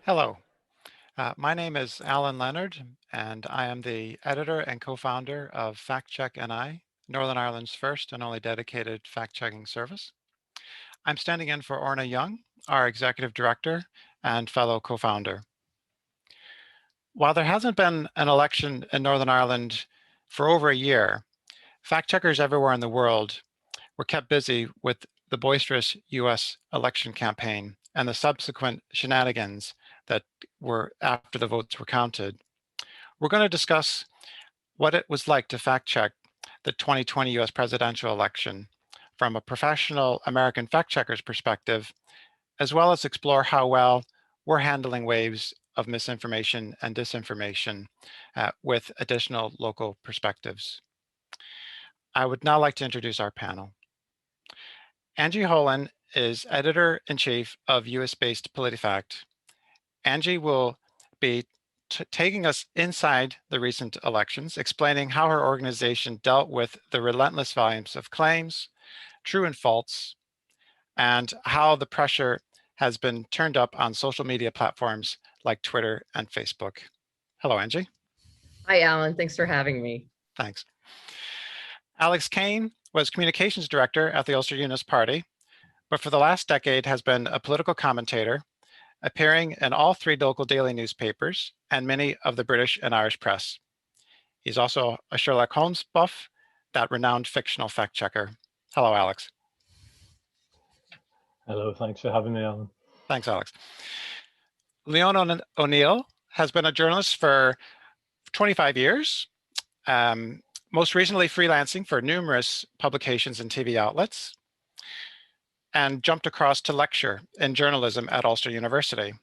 Hello, my name is Alan Leonard, and I am the editor and co-founder of Fact Check NI, Northern Ireland's first and only dedicated fact-checking service. I'm standing in for Orna Young, our executive director and fellow co-founder. While there hasn't been an election in Northern Ireland for over a year, fact checkers everywhere in the world were kept busy with the boisterous US election campaign and the subsequent shenanigans that were after the votes were counted. We're going to discuss what it was like to fact check the 2020 US presidential election from a professional American fact checker's perspective, as well as explore how well we're handling waves of misinformation and disinformation with additional local perspectives. I would now like to introduce our panel. Angie Holan is editor-in-chief of US-based PolitiFact. Angie will be taking us inside the recent elections, explaining how her organization dealt with the relentless volumes of claims, true and false, and how the pressure has been turned up on social media platforms like Twitter and Facebook. Hello, Angie. Hi, Alan. Thanks for having me. Thanks. Alex Kane was communications director at the Ulster Unionist Party, but for the last decade has been a political commentator, appearing in all three local daily newspapers and many of the British and Irish press. He's also a Sherlock Holmes buff, that renowned fictional fact checker. Hello, Alex. Hello, thanks for having me, Alan. Thanks, Alex. Leona O'Neill has been a journalist for 25 years, most recently freelancing for numerous publications and TV outlets, and jumped across to lecture in journalism at Ulster University.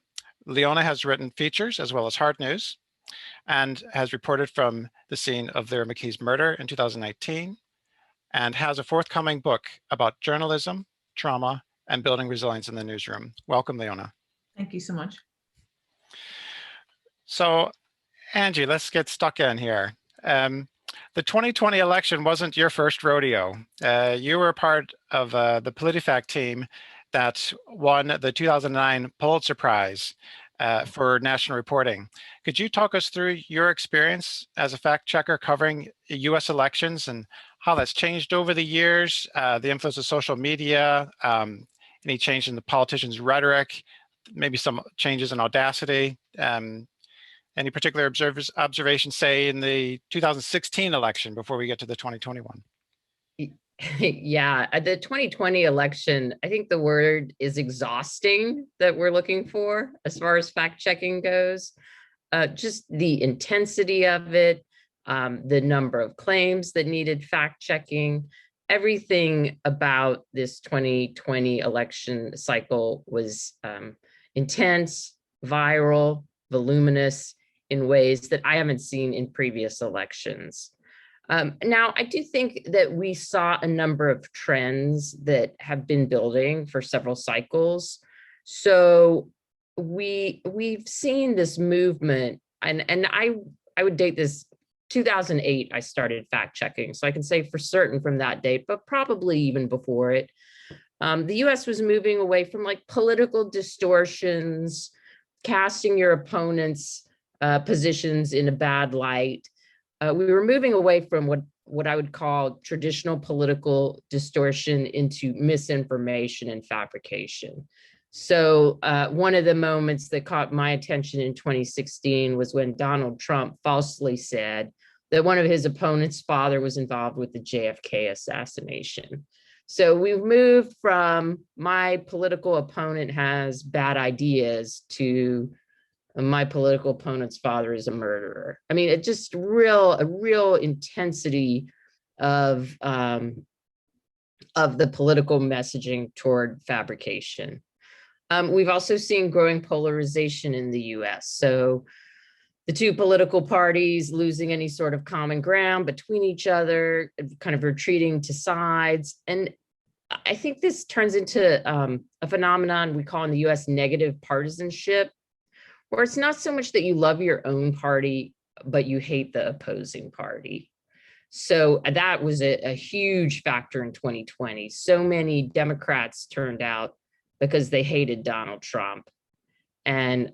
Leona has written features as well as hard news and has reported from the scene of Lyra McKee's murder in 2019 and has a forthcoming book about journalism, trauma, and building resilience in the newsroom. Welcome, Leona. Thank you so much. So, Angie, let's get stuck in here. The 2020 election wasn't your first rodeo. You were part of the PolitiFact team that won the 2009 Pulitzer Prize for national reporting. Could you talk us through your experience as a fact checker covering US elections and how that's changed over the years, the influence of social media, any change in the politicians' rhetoric, maybe some changes in audacity, any particular observations, say, in the 2016 election before we get to the 2021? Yeah, the 2020 election, I think the word is exhausting that we're looking for as far as fact checking goes. Just the intensity of it, the number of claims that needed fact checking, everything about this 2020 election cycle was intense, viral, voluminous, in ways that I haven't seen in previous elections. Now, I do think that we saw a number of trends that have been building for several cycles. So we've seen this movement, and I would date this 2008, I started fact checking. So I can say for certain from that date, but probably even before it. The US was moving away from like political distortions, casting your opponent's positions in a bad light. We were moving away from what I would call traditional political distortion into misinformation and fabrication. So one of the moments that caught my attention in 2016 was when Donald Trump falsely said that one of his opponent's father was involved with the JFK assassination. So we've moved from my political opponent has bad ideas to my political opponent's father is a murderer. I mean, it just a real intensity of the political messaging toward fabrication. We've also seen growing polarization in the US. So the two political parties losing any sort of common ground between each other, kind of retreating to sides. And I think this turns into a phenomenon we call in the US negative partisanship, where it's not so much that you love your own party, but you hate the opposing party. So that was a huge factor in 2020. So many Democrats turned out because they hated Donald Trump. And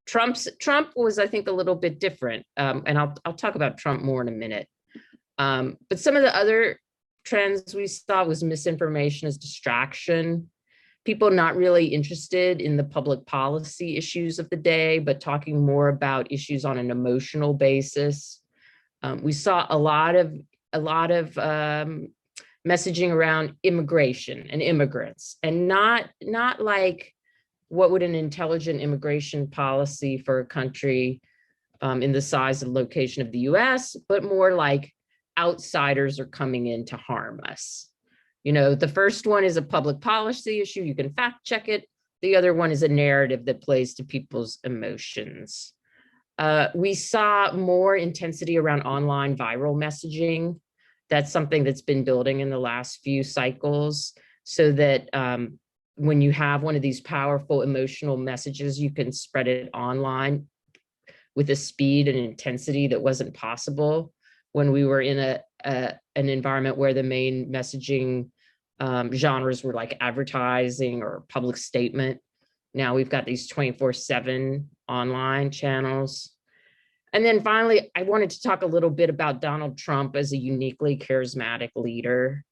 Trump was, I think, a little bit different. And I'll talk about Trump more in a minute. But some of the other trends we saw was misinformation as distraction, people not really interested in the public policy issues of the day, but talking more about issues on an emotional basis. We saw a lot of messaging around immigration and immigrants, and not like what would an intelligent immigration policy for a country in the size and location of the US, but more like outsiders are coming in to harm us. The first one is a public policy issue. You can fact check it. The other one is a narrative that plays to people's emotions. We saw more intensity around online viral messaging. That's something that's been building in the last few cycles, so that when you have one of these powerful emotional messages, you can spread it online with a speed and intensity that wasn't possible when we were in an environment where the main messaging genres were like advertising or public statement. Now we've got these 24/7 online channels. And then finally, I wanted to talk a little bit about Donald Trump as a uniquely charismatic leader.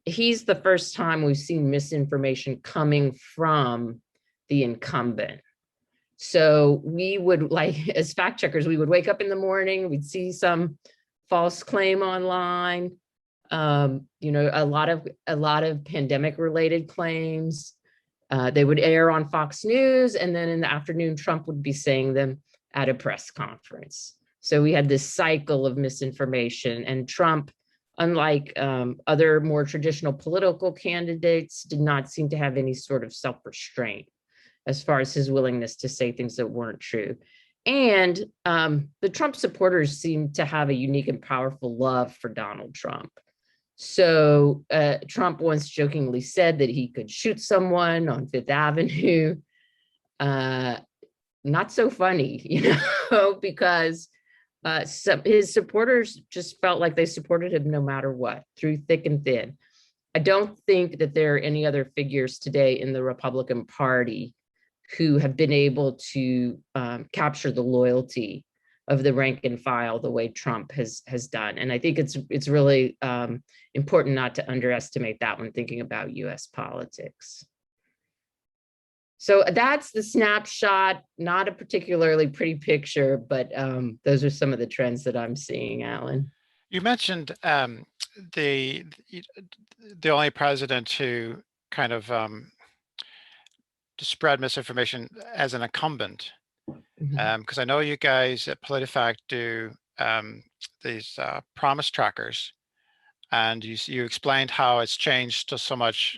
He's the first time we've seen misinformation coming from the incumbent. So we would, like, as fact checkers, we would wake up in the morning, we'd see some false claim online, a lot of pandemic related claims. They would air on Fox News, and then in the afternoon, Trump would be saying them at a press conference. So we had this cycle of misinformation, and Trump, unlike other more traditional political candidates, did not seem to have any sort of self-restraint as far as his willingness to say things that weren't true. And the Trump supporters seem to have a unique and powerful love for Donald Trump. So Trump once jokingly said that he could shoot someone on Fifth Avenue. Not so funny, because his supporters just felt like they supported him no matter what, through thick and thin. I don't think that there are any other figures today in the Republican Party who have been able to capture the loyalty of the rank and file the way Trump has done. And I think it's really important not to underestimate that when thinking about US politics. So that's the snapshot, not a particularly pretty picture, but those are some of the trends that I'm seeing, Alan. You mentioned the only president who kind of to spread misinformation as an incumbent, because I know you guys at PolitiFact do these promise trackers, and you explained how it's changed so much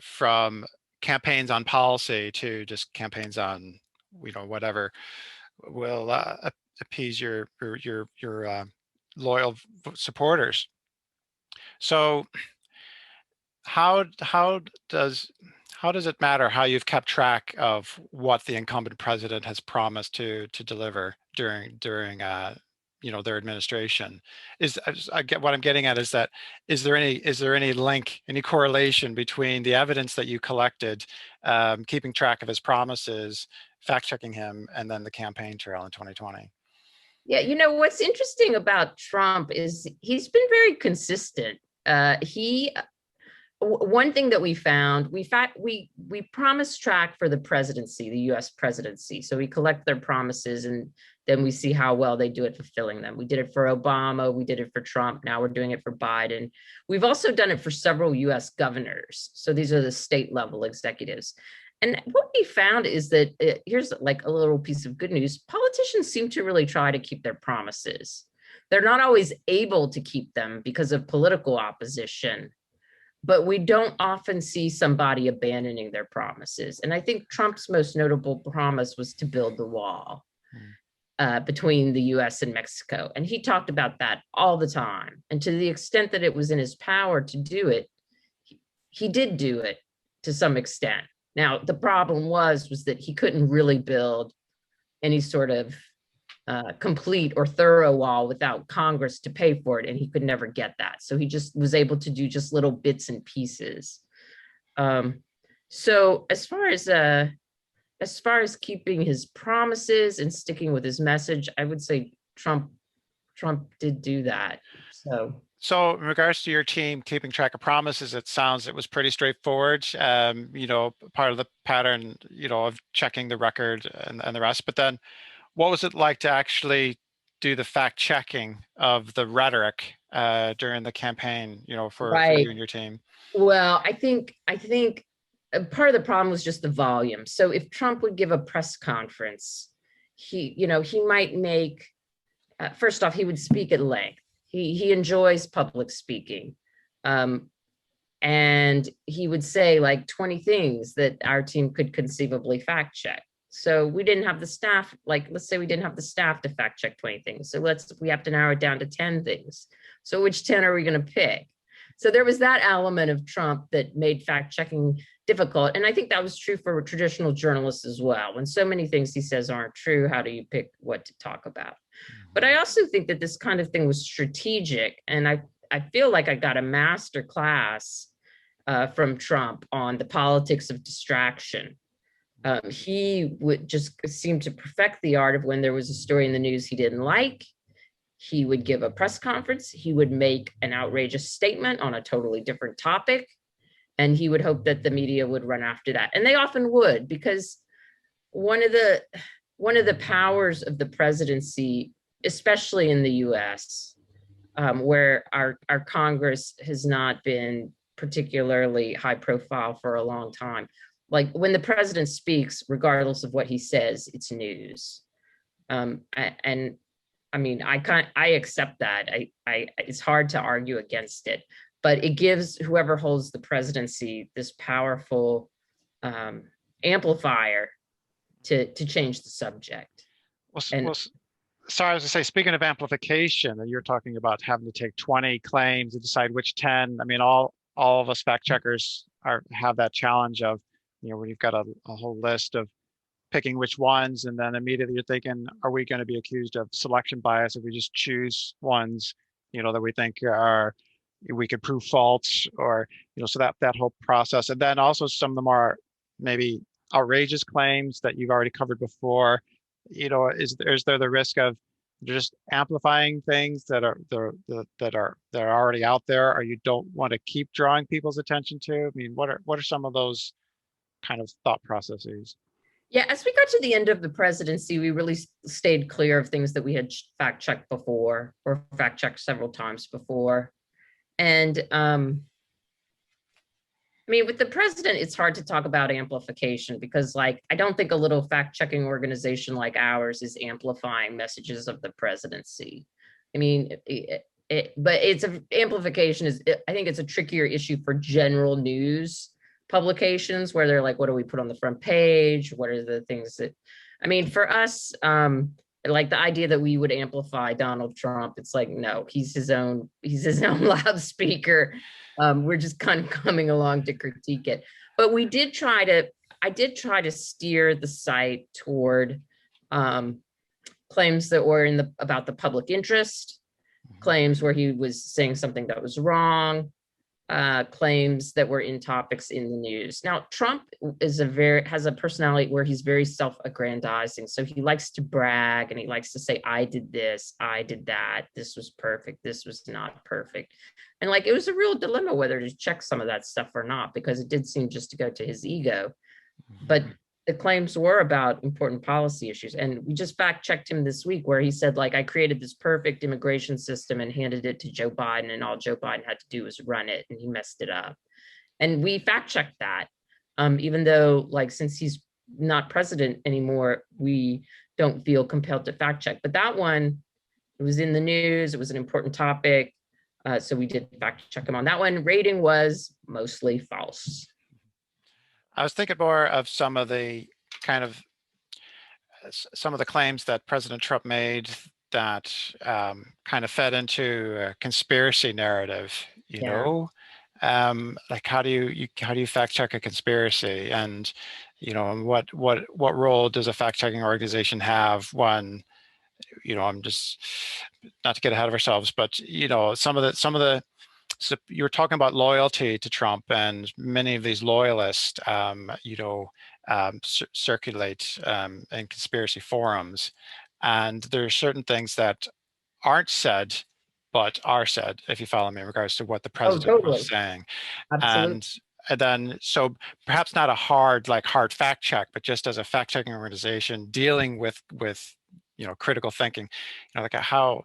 from campaigns on policy to just campaigns on whatever will appease your loyal supporters. So how does it matter how you've kept track of what the incumbent president has promised to deliver during their administration? What I'm getting at is that is there any link, any correlation between the evidence that you collected, keeping track of his promises, fact checking him, and then the campaign trail in 2020? Yeah, what's interesting about Trump is he's been very consistent. One thing that we found, we promise track for the presidency, the US presidency. So we collect their promises and then we see how well they do at fulfilling them. We did it for Obama, we did it for Trump, now we're doing it for Biden. We've also done it for several US governors. So these are the state level executives. And what we found is that, here's like a little piece of good news, politicians seem to really try to keep their promises. They're not always able to keep them because of political opposition, but we don't often see somebody abandoning their promises. And I think Trump's most notable promise was to build the wall between the US and Mexico. And he talked about that all the time. And to the extent that it was in his power to do it, he did do it to some extent. Now, the problem was that he couldn't really build any sort of complete or thorough wall without Congress to pay for it, and he could never get that. So he just was able to do just little bits and pieces. So as far as as far as keeping his promises and sticking with his message, I would say Trump did do that. So in regards to your team keeping track of promises, it sounds it was pretty straightforward. Part of the pattern, of checking the record and the rest. But then what was it like to actually do the fact checking of the rhetoric during the campaign, for you Right. and your team? Well, I think part of the problem was just the volume. So if Trump would give a press conference, he might make first off, he would speak at length. He enjoys public speaking. And he would say like 20 things that our team could conceivably fact check. So we didn't have the staff, like let's say we didn't have the staff to fact check 20 things. So we have to narrow it down to 10 things. So which 10 are we going to pick? So there was that element of Trump that made fact checking difficult. And I think that was true for traditional journalists as well. When so many things he says aren't true, how do you pick what to talk about? But I also think that this kind of thing was strategic. And I feel like I got a master class from Trump on the politics of distraction. He would just seem to perfect the art of when there was a story in the news he didn't like, he would give a press conference, he would make an outrageous statement on a totally different topic, and he would hope that the media would run after that. And they often would, because one of the powers of the presidency, especially in the US, where our Congress has not been particularly high profile for a long time. Like when the president speaks, regardless of what he says, it's news. And I mean, I accept that. It's hard to argue against it, but it gives whoever holds the presidency this powerful amplifier to change the subject. Sorry, I was going to say, speaking of amplification, and you're talking about having to take 20 claims and decide which 10. I mean, all of us fact checkers have that challenge of, when you've got a whole list of picking which ones, and then immediately you're thinking, are we going to be accused of selection bias if we just choose ones, that we think we could prove false, or, so that whole process. And then also some of them are maybe outrageous claims that you've already covered before. Is there the risk of just amplifying things that are already out there, or you don't want to keep drawing people's attention to? I mean, what are some of those kind of thought processes? Yeah, as we got to the end of the presidency, we really stayed clear of things that we had fact checked before, or fact checked several times before. And I mean, with the president, it's hard to talk about amplification because, like, I don't think a little fact-checking organization like ours is amplifying messages of the presidency. I mean, but amplification is, I think it's a trickier issue for general news publications where they're like, what do we put on the front page? What are the things that, I mean, for us, like the idea that we would amplify Donald Trump, it's like, no, he's his own loudspeaker. We're just kind of coming along to critique it. But I did try to steer the site toward claims that were about the public interest, claims where he was saying something that was wrong, claims that were in topics in the news. Now, Trump has a personality where he's very self-aggrandizing. So he likes to brag and he likes to say, I did this, I did that, this was perfect, this was not perfect. And like, it was a real dilemma whether to check some of that stuff or not, because it did seem just to go to his ego. But the claims were about important policy issues. And we just fact checked him this week where he said, like, I created this perfect immigration system and handed it to Joe Biden, and all Joe Biden had to do was run it, and he messed it up. And we fact checked that, even though, like, since he's not president anymore, we don't feel compelled to fact check. But that one, it was in the news, it was an important topic. So we did fact check him on that one. Rating was mostly false. I was thinking more of some of the claims that President Trump made that kind of fed into a conspiracy narrative. Like how do you fact check a conspiracy, and and what role does a fact checking organization have when I'm just, not to get ahead of ourselves, but some of the. So you were talking about loyalty to Trump, and many of these loyalists, circulate in conspiracy forums, and there are certain things that aren't said but are said, if you follow me, in regards to what the Oh, president was totally. saying. Absolutely. And then, so perhaps not a hard fact check, but just as a fact checking organization dealing with critical thinking, like how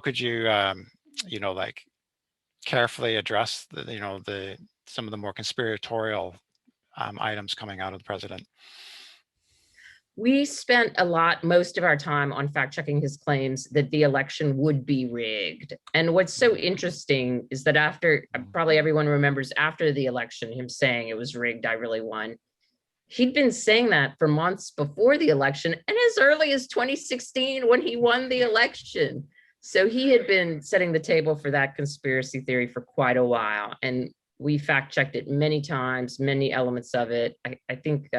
could you like carefully address the some of the more conspiratorial items coming out of the president? We spent most of our time on fact checking his claims that the election would be rigged. And what's so interesting is that after, probably everyone remembers after the election, him saying it was rigged, I really won. He'd been saying that for months before the election and as early as 2016 when he won the election. So he had been setting the table for that conspiracy theory for quite a while. And we fact checked it many times, many elements of it. I think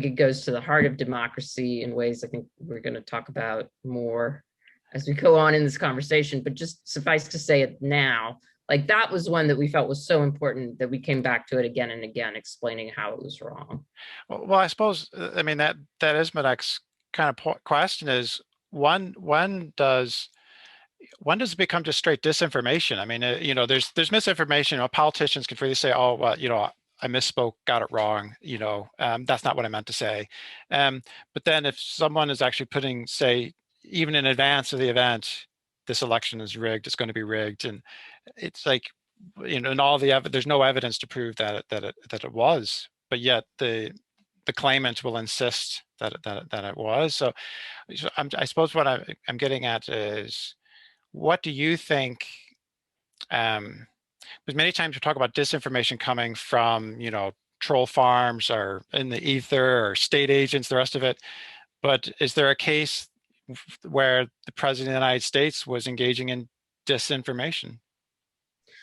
it goes to the heart of democracy in ways I think we're going to talk about more as we go on in this conversation, but just suffice to say it now, like that was one that we felt was so important that we came back to it again and again, explaining how it was wrong. Well, I suppose, I mean, that is my next kind of question is, when does it become just straight disinformation? I mean, there's misinformation. Politicians can freely say, "Oh, well, I misspoke, got it wrong. That's not what I meant to say." But then, if someone is actually putting, say, even in advance of the event, this election is rigged, it's going to be rigged, and it's like, and all there's no evidence to prove that it was, but yet the claimant will insist that it was. So I suppose what I'm getting at is, what do you think? Because many times we talk about disinformation coming from, troll farms or in the ether or state agents, the rest of it. But is there a case where the president of the United States was engaging in disinformation?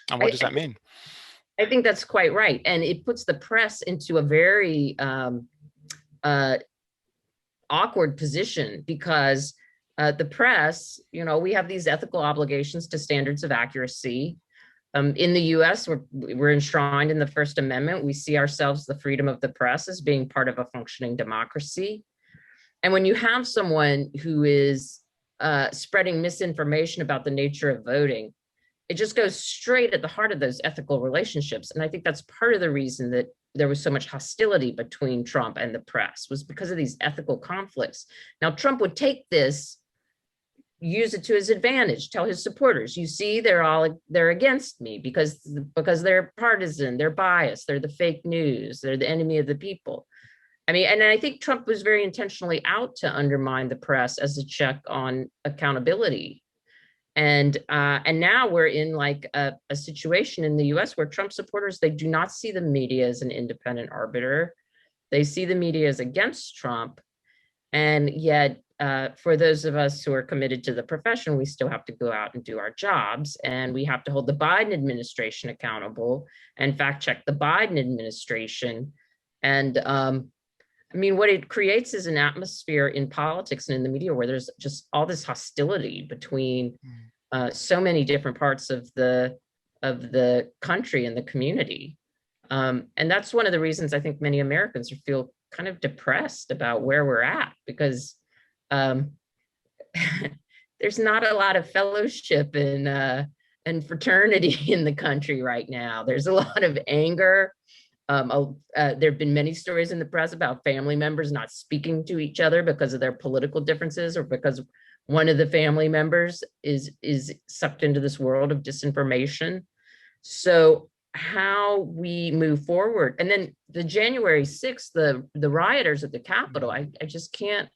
And what does that mean? I think that's quite right. And it puts the press into a very awkward position because the press, we have these ethical obligations to standards of accuracy. In the US, we're enshrined in the First Amendment. We see ourselves, the freedom of the press, as being part of a functioning democracy. And when you have someone who is spreading misinformation about the nature of voting, it just goes straight at the heart of those ethical relationships. And I think that's part of the reason that there was so much hostility between Trump and the press, was because of these ethical conflicts. Now, Trump would take this, use it to his advantage, tell his supporters, you see, they're against me because they're partisan, they're biased, they're the fake news, they're the enemy of the people. I mean, and I think Trump was very intentionally out to undermine the press as a check on accountability. And now we're in like a situation in the US where Trump supporters, they do not see the media as an independent arbiter. They see the media as against Trump. And yet, for those of us who are committed to the profession, we still have to go out and do our jobs. And we have to hold the Biden administration accountable and fact check the Biden administration. And I mean, what it creates is an atmosphere in politics and in the media where there's just all this hostility between so many different parts of the country and the community. And that's one of the reasons I think many Americans feel kind of depressed about where we're at, because there's not a lot of fellowship and fraternity in the country right now. There's a lot of anger. There have been many stories in the press about family members not speaking to each other because of their political differences, or because one of the family members is sucked into this world of disinformation. So how we move forward, and then the January 6th, the rioters at the Capitol, I just can't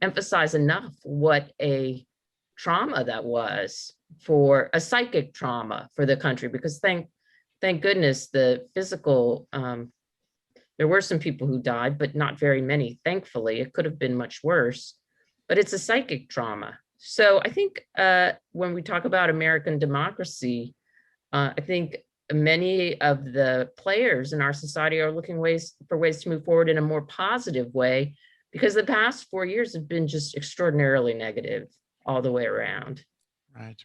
emphasize enough what a trauma that was, for a psychic trauma for the country, because thank goodness the physical, there were some people who died, but not very many, thankfully. It could have been much worse, but it's a psychic trauma. So I think when we talk about American democracy, I think many of the players in our society are looking for ways to move forward in a more positive way, because the past 4 years have been just extraordinarily negative all the way around. Right.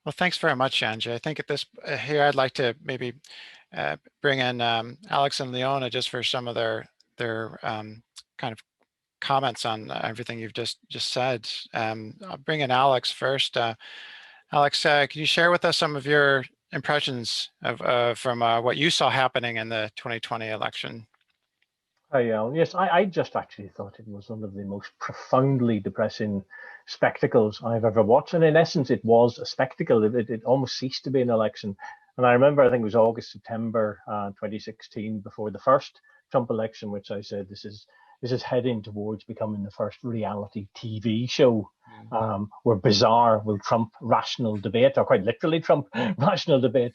Well, thanks very much, Angie. I think at this here, I'd like to maybe bring in Alex and Leona just for some of their kind of comments on everything you've just said. I'll bring in Alex first. Alex, can you share with us some of your impressions of from what you saw happening in the 2020 election? Hi, Alan. Yes, I just actually thought it was one of the most profoundly depressing spectacles I've ever watched. And in essence, it was a spectacle. It almost ceased to be an election. And I remember, I think it was August, September 2016, before the first Trump election, which I said this is heading towards becoming the first reality TV show where bizarre will trump rational debate, or quite literally trump rational debate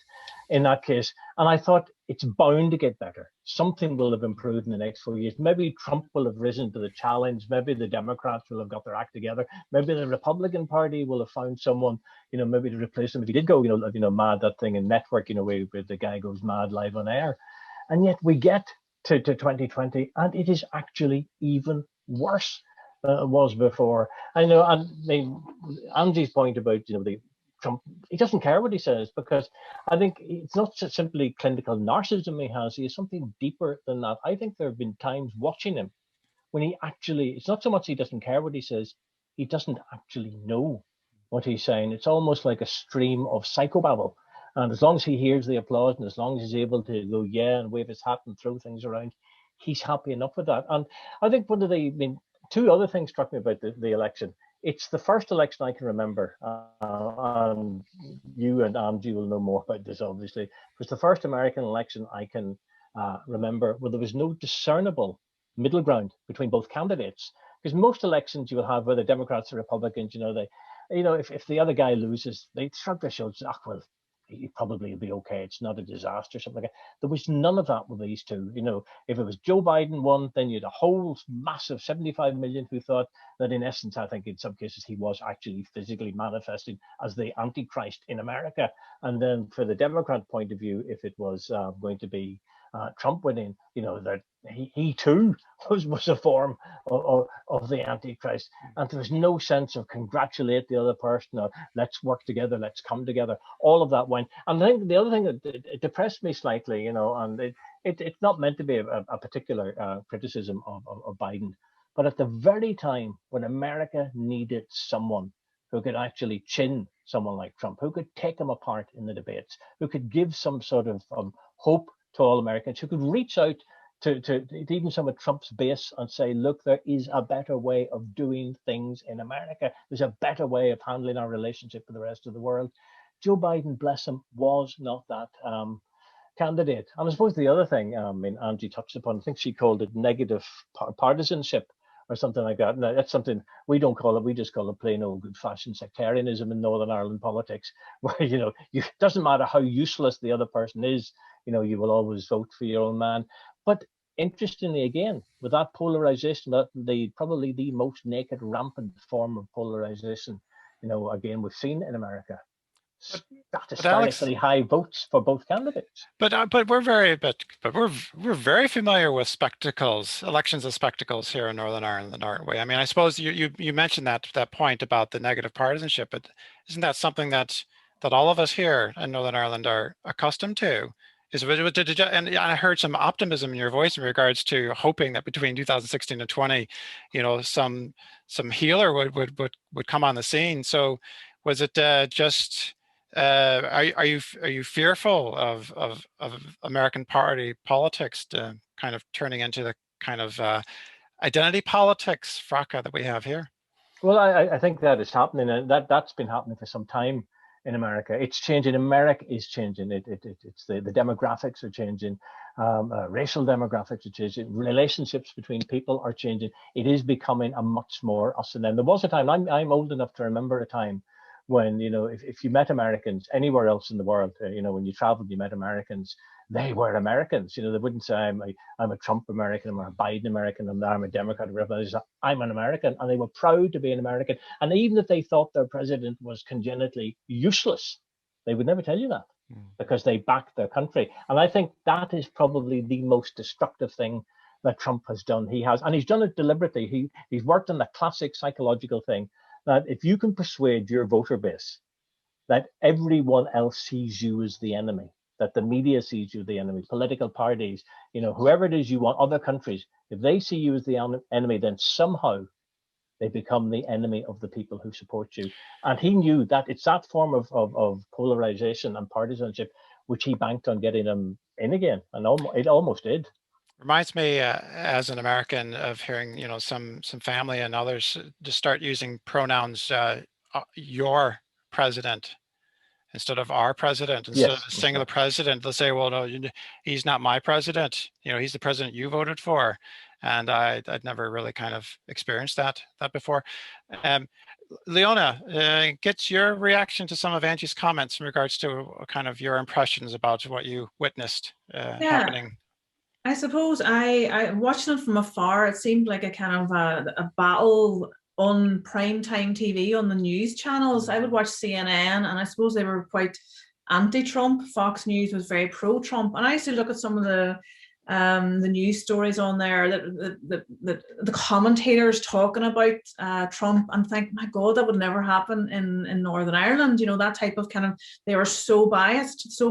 in that case. And I thought it's bound to get better. Something will have improved in the next 4 years. Maybe Trump will have risen to the challenge. Maybe the Democrats will have got their act together. Maybe the Republican Party will have found someone, maybe to replace him. If he did go, mad, that thing in Network, where the guy goes mad live on air. And yet we get to 2020, and it is actually even worse than it was before. I know, and Angie's point about the Trump, he doesn't care what he says, because I think it's not just simply clinical narcissism he has. He has something deeper than that. I think there have been times watching him when it's not so much he doesn't care what he says, he doesn't actually know what he's saying. It's almost like a stream of psychobabble. And as long as he hears the applause, and as long as he's able to go, yeah, and wave his hat and throw things around, he's happy enough with that. And I think two other things struck me about the election. It's the first election I can remember, and you and Angie will know more about this, obviously. It was the first American election I can remember where there was no discernible middle ground between both candidates. Because most elections you will have, whether Democrats or Republicans, if the other guy loses, they shrug their shoulders, well, he probably will be okay. It's not a disaster, something like that. There was none of that with these two. If it was Joe Biden won, then you had a whole massive 75 million who thought that, in essence, I think in some cases he was actually physically manifesting as the Antichrist in America. And then for the Democrat point of view, if it was going to be Trump winning, that he too was a form of the Antichrist. And there was no sense of congratulate the other person, or let's work together, let's come together. All of that went. And I think the other thing that it depressed me slightly, and it's not meant to be a particular criticism of Biden, but at the very time when America needed someone who could actually chin someone like Trump, who could take him apart in the debates, who could give some sort of hope to all Americans, who could reach out to even some of Trump's base and say, look, there is a better way of doing things in America. There's a better way of handling our relationship with the rest of the world. Joe Biden, bless him, was not that candidate. And I suppose the other thing, Angie touched upon, I think she called it negative partisanship or something like that. Now, that's something we don't call it. We just call it plain old good-fashioned sectarianism in Northern Ireland politics, where, it doesn't matter how useless the other person is, you will always vote for your own man. But interestingly, again, with that polarization, probably the most naked, rampant form of polarization, again, we've seen in America. Statistically high votes for both candidates. But we're very familiar with spectacles, elections as spectacles here in Northern Ireland, aren't we? I mean, I suppose you mentioned that point about the negative partisanship, but isn't that something that all of us here in Northern Ireland are accustomed to? And I heard some optimism in your voice in regards to hoping that between 2016 and 20, some healer would come on the scene. So was it just? Are you fearful of American party politics kind of turning into the kind of identity politics fracas that we have here? Well, I think that is happening, and that's been happening for some time in America. It's changing. America is changing. It's the demographics are changing. Racial demographics are changing. Relationships between people are changing. It is becoming a much more us and them. There was a time. I'm old enough to remember a time when, if you met Americans anywhere else in the world, when you traveled, you met Americans, they were Americans. They wouldn't say, I'm a Trump American, I'm a Biden American, I'm a Democrat, I'm an American. And they were proud to be an American. And even if they thought their president was congenitally useless, they would never tell you that because they backed their country. And I think that is probably the most destructive thing that Trump has done. And he's done it deliberately. He's worked on the classic psychological thing that if you can persuade your voter base that everyone else sees you as the enemy, that the media sees you the enemy, political parties, whoever it is you want, other countries, if they see you as the enemy, then somehow they become the enemy of the people who support you. And he knew that it's that form of polarization and partisanship which he banked on getting him in again, and it almost did. Reminds me, as an American, of hearing some family and others just start using pronouns, your president instead of our president, instead of Yes. a singular president. They'll say, well, no, he's not my president. He's the president you voted for. And I'd never really kind of experienced that before. Leona, get your reaction to some of Angie's comments in regards to kind of your impressions about what you witnessed happening. I suppose I watching it from afar, it seemed like a kind of a battle on primetime TV on the news channels. I would watch CNN, and I suppose they were quite anti-Trump. Fox News was very pro-Trump, and I used to look at some of the news stories on there, the commentators talking about Trump, and think, my God, that would never happen in Northern Ireland. That type of kind of, they were so biased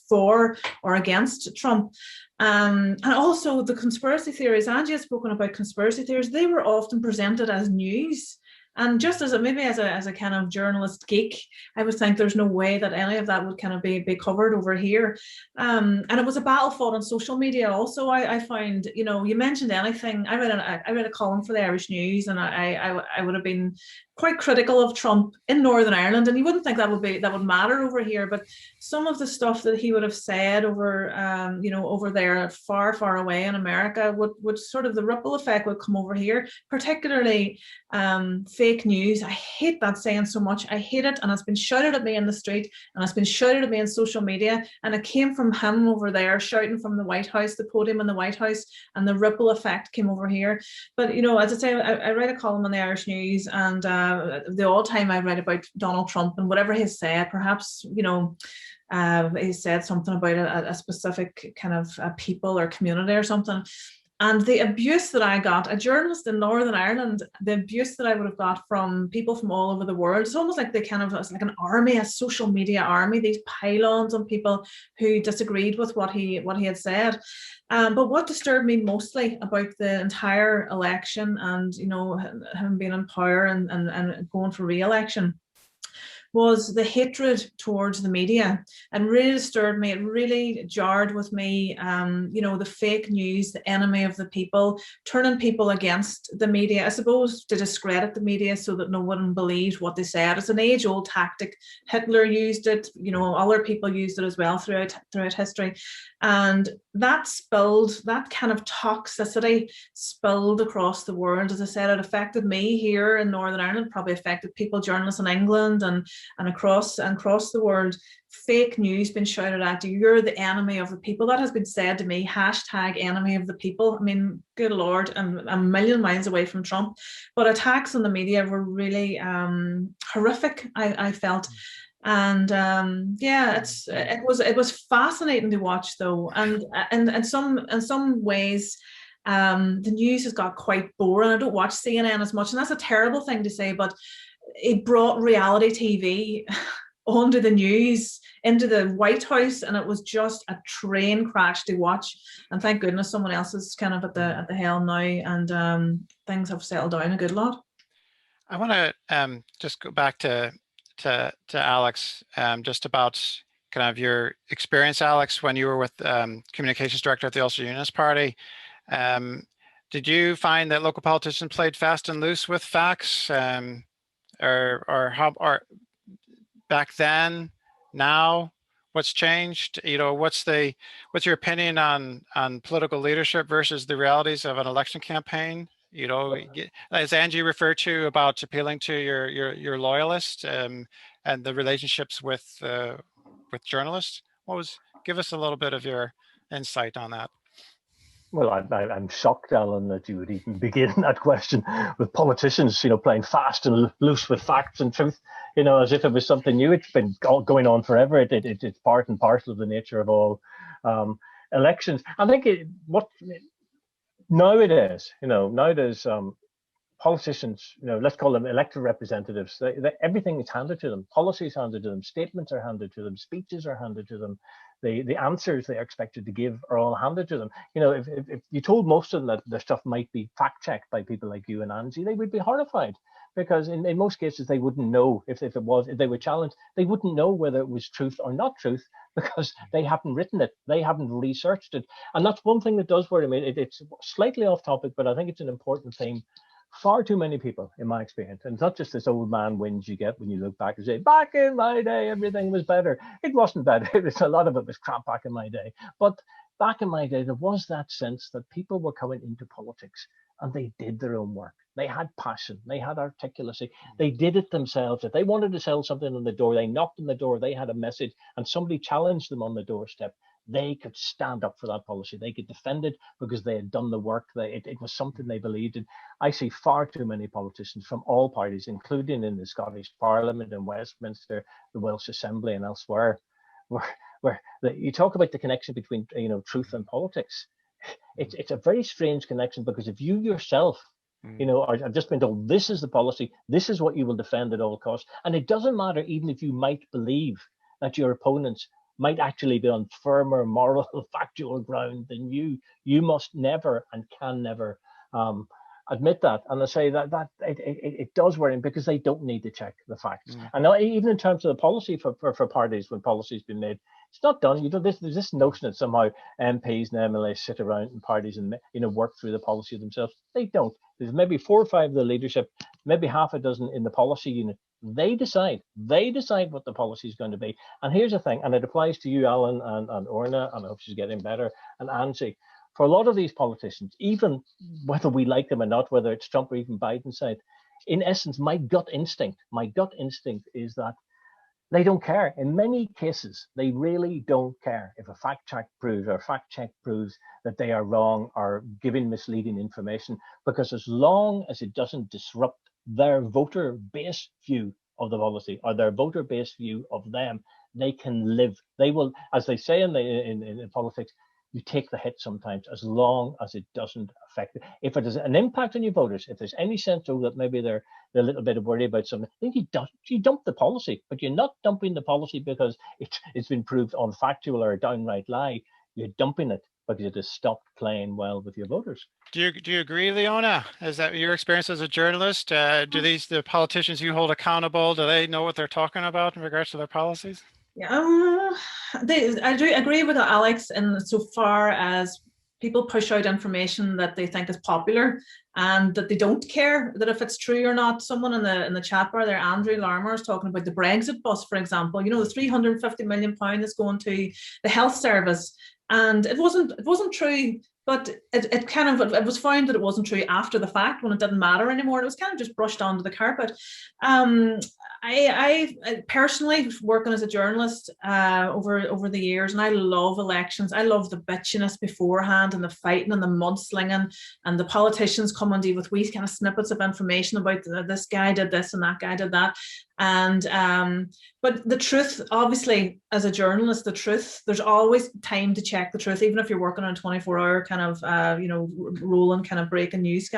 for or against Trump. And also the conspiracy theories. Angie has spoken about conspiracy theories. They were often presented as news. And just as a kind of journalist geek, I would think there's no way that any of that would kind of be covered over here. And it was a battle fought on social media also. I find, you mentioned anything. I read a column for the Irish News, and I would have been quite critical of Trump in Northern Ireland, and you wouldn't think that would matter over here, but some of the stuff that he would have said over over there far away in America would sort of, the ripple effect would come over here, particularly fake news. I hate that saying so much. I hate it, and it's been shouted at me in the street, and it's been shouted at me in social media, and it came from him over there shouting from the White House, the podium in the White House, and the ripple effect came over here. But as I say, I write a column in the Irish News, and the odd time I read about Donald Trump and whatever he said, perhaps he said something about a specific kind of people or community or something, and the abuse that I got, a journalist in Northern Ireland, the abuse that I would have got from people from all over the world, it's almost like it's like an army, a social media army, these pylons on people who disagreed with what he had said. But what disturbed me mostly about the entire election and him being in power and going for re-election was the hatred towards the media. It really disturbed me. It really jarred with me. The fake news, the enemy of the people, turning people against the media, I suppose, to discredit the media so that no one believed what they said. It's an age-old tactic. Hitler used it. Other people used it as well throughout history. And that kind of toxicity spilled across the world. As I said, it affected me here in Northern Ireland, probably affected people, journalists in England and across the world. Fake news been shouted at you. You're the enemy of the people. That has been said to me. # enemy of the people. I mean, good Lord, I'm a million miles away from Trump. But attacks on the media were really horrific, I felt. And it was fascinating to watch, though, and in some ways the news has got quite boring. I don't watch CNN as much, and that's a terrible thing to say, but it brought reality TV onto the news, into the White House, and it was just a train crash to watch. And thank goodness someone else is kind of at the helm now, and things have settled down a good lot. I want to just go back to Alex, just about kind of your experience, Alex, when you were with communications director at the Ulster Unionist Party. Did you find that local politicians played fast and loose with facts, or back then, now? What's changed? What's your opinion on political leadership versus the realities of an election campaign? As Angie referred to about appealing to your loyalists and the relationships with journalists. Give us a little bit of your insight on that. Well, I'm shocked, Alan, that you would even begin that question with politicians, playing fast and loose with facts and truth, as if it was something new. It's been going on forever. It's part and parcel of the nature of all elections. I think nowadays, politicians, let's call them elected representatives, everything is handed to them. Policies handed to them, statements are handed to them, speeches are handed to them. The answers they are expected to give are all handed to them. If you told most of them that their stuff might be fact checked by people like you and Angie, they would be horrified, because in most cases they wouldn't know if they were challenged, they wouldn't know whether it was truth or not truth, because they haven't written it, they haven't researched it. And that's one thing that does worry me. It's slightly off topic, but I think it's an important thing. Far too many people, in my experience, and it's not just this old man whinge you get when you look back and say, back in my day, everything was better. It wasn't better. A lot of it was crap back in my day. But back in my day, there was that sense that people were coming into politics and they did their own work. They had passion. They had articulacy. They did it themselves. If they wanted to sell something on the door, they knocked on the door, they had a message, and somebody challenged them on the doorstep. They could stand up for that policy. They could defend it because they had done the work. It was something they believed in. I see far too many politicians from all parties, including in the Scottish Parliament, in Westminster, the Welsh Assembly, and elsewhere, where you talk about the connection between truth and politics. It's a very strange connection, because if you yourself are just been told this is the policy, this is what you will defend at all costs, and it doesn't matter even if you might believe that your opponents might actually be on firmer moral, factual ground than you must never and can never admit that. And I say that it does worry them, because they don't need to check the facts. And now, even in terms of the policy for parties, when policy's been made, it's not done. There's this notion that somehow MPs and MLAs sit around in parties and work through the policy themselves. They don't. There's maybe 4 or 5 of the leadership, maybe half a dozen in the policy unit. They decide what the policy is going to be. And here's the thing, and it applies to you, Alan, and Orna, and I hope she's getting better, and Angie. For a lot of these politicians, even whether we like them or not, whether it's Trump or even Biden's side, in essence, my gut instinct is that they don't care. In many cases, they really don't care if a fact check proves that they are wrong or giving misleading information, because as long as it doesn't disrupt their voter base view of the policy or their voter base view of them, they can live. They will, as they say in politics, you take the hit sometimes, as long as it doesn't affect it. If it has an impact on your voters, if there's any sense that maybe they're a little bit worried about something, then you dump the policy. But you're not dumping the policy because it's been proved unfactual or a downright lie. You're dumping it because it has stopped playing well with your voters. Do you agree, Leona? Is that your experience as a journalist? Do the politicians you hold accountable, do they know what they're talking about in regards to their policies? Yeah, I do agree with Alex in so far as people push out information that they think is popular and that they don't care that if it's true or not. Someone in the chat bar there, Andrew Larmer, is talking about the Brexit bus, for example. the £350 million is going to the health service, and it wasn't true. But it was found that it wasn't true after the fact, when it didn't matter anymore. It was kind of just brushed onto the carpet. I personally, working as a journalist over the years, and I love elections. I love the bitchiness beforehand and the fighting and the mudslinging, and the politicians coming to you with wee kind of snippets of information about this guy did this and that guy did that. And but the truth, obviously, as a journalist, there's always time to check the truth, even if you're working on a 24-hour kind of rolling kind of breaking news